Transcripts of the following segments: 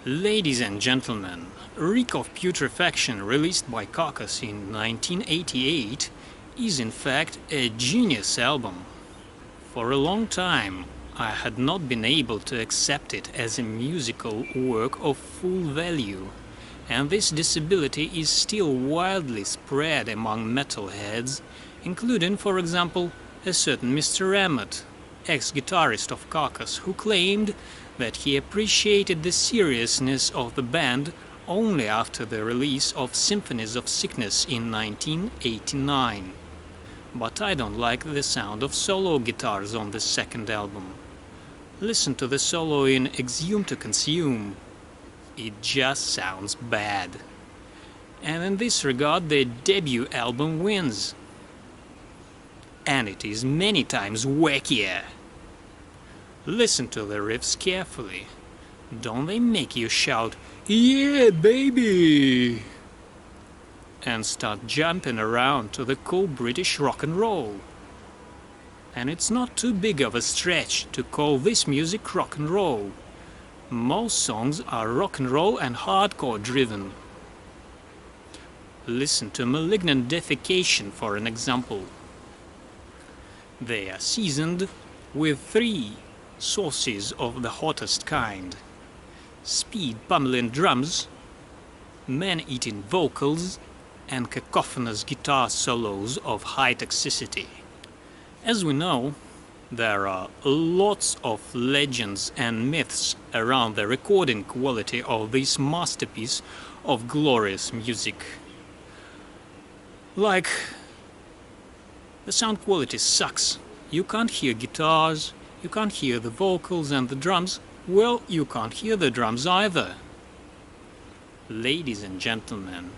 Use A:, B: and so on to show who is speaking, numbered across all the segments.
A: Ladies and gentlemen, Reek of Putrefaction, released by Carcass in 1988, is in fact a genius album. For a long time, I had not been able to accept it as a musical work of full value, and this disability is still widely spread among metalheads, including, for example, a certain Mr. Emmett, ex-guitarist of Carcass, who claimed that he appreciated the seriousness of the band only after the release of Symphonies of Sickness in 1989. But I don't like the sound of solo guitars on the second album. Listen to the solo in Exhume to Consume. It just sounds bad. And in this regard, the debut album wins. And it is many times wackier. Listen to the riffs carefully. Don't they make you shout, "Yeah, baby!" and start jumping around to the cool British rock and roll? And it's not too big of a stretch to call this music rock and roll. Most songs are rock and roll and hardcore driven. Listen to Malignant Defecation for an example. They are seasoned with 3 sauces of the hottest kind: speed pummeling drums, man-eating vocals, and cacophonous guitar solos of high toxicity. As we know, there are lots of legends and myths around the recording quality of this masterpiece of glorious music. Like, the sound quality sucks. You can't hear guitars, you can't hear the vocals and the drums. Well, you can't hear the drums either. Ladies and gentlemen,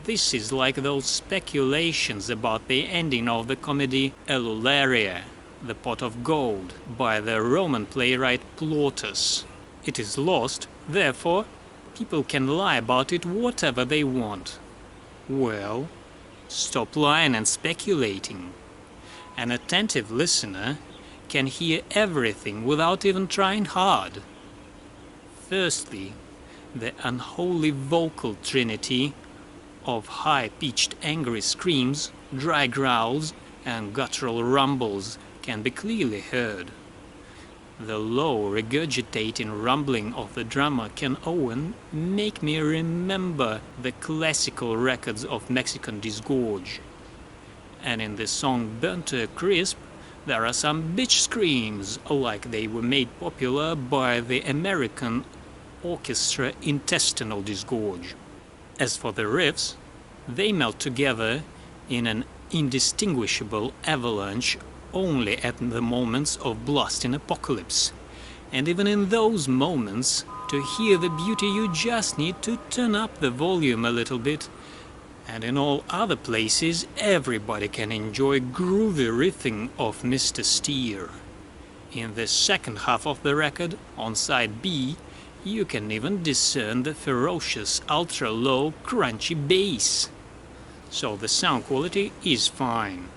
A: this is like those speculations about the ending of the comedy Eulalia, the Pot of Gold, by the Roman playwright Plautus. It is lost, therefore people can lie about it whatever they want. Well, stop lying and speculating. An attentive listener can hear everything without even trying hard. Firstly, the unholy vocal trinity of high-pitched angry screams, dry growls, and guttural rumbles can be clearly heard. The low, regurgitating rumbling of the drummer can often make me remember the classical records of Mexican disgorge. And in the song Burnt to a Crisp, there are some bitch screams, like they were made popular by the American orchestra Intestinal Disgorge. As for the riffs, they melt together in an indistinguishable avalanche only at the moments of blasting apocalypse. And even in those moments, to hear the beauty you just need to turn up the volume a little bit. And in all other places, everybody can enjoy groovy riffing of Mr. Steer. In the second half of the record, on side B, you can even discern the ferocious, ultra-low, crunchy bass. So the sound quality is fine.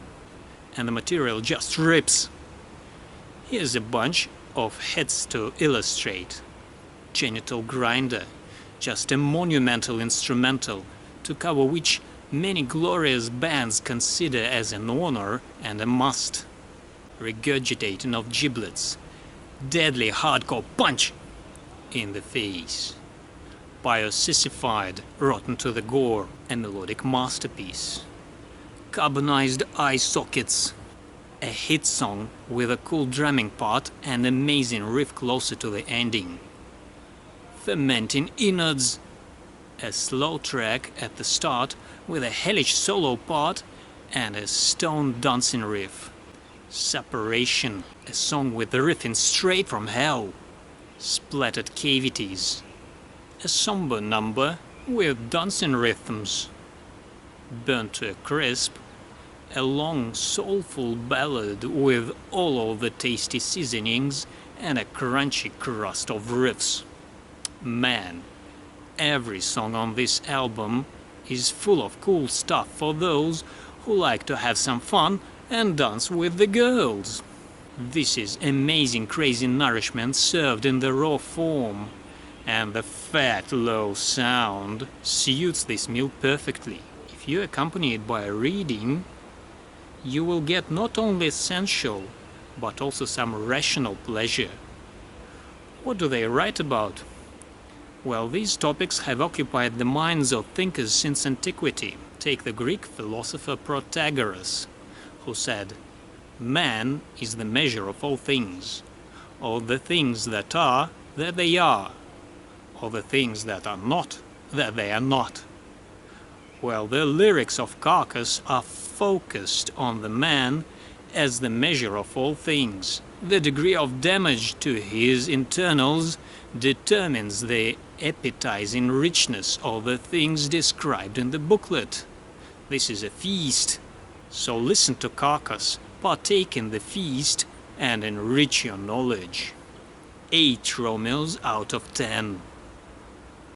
A: And the material just rips. Here's a bunch of hits to illustrate. Genital Grinder, just a monumental instrumental, to cover which many glorious bands consider as an honor and a must. Regurgitating of giblets, deadly hardcore punch in the face. Biosissified, rotten to the gore, a melodic masterpiece. Carbonized eye sockets, a hit song with a cool drumming part and amazing riff closer to the ending. Fermenting innards, a slow track at the start with a hellish solo part and a stone dancing riff. Separation, a song with the riffing straight from hell. Splattered cavities, a somber number with dancing rhythms. Burnt to a Crisp, a long soulful ballad with all of the tasty seasonings and a crunchy crust of riffs. Man, every song on this album is full of cool stuff for those who like to have some fun and dance with the girls. This is amazing crazy nourishment served in the raw form, and the fat, low sound suits this meal perfectly. If you accompany it by reading, you will get not only sensual, but also some rational pleasure. What do they write about? Well, these topics have occupied the minds of thinkers since antiquity. Take the Greek philosopher Protagoras, who said, "Man is the measure of all things. All the things that are, that they are. All the things that are not, that they are not." Well, the lyrics of Carcass are focused on the man as the measure of all things. The degree of damage to his internals determines the appetizing richness of the things described in the booklet. This is a feast. So listen to Carcass, partake in the feast, and enrich your knowledge. 8 Romeos out of 10.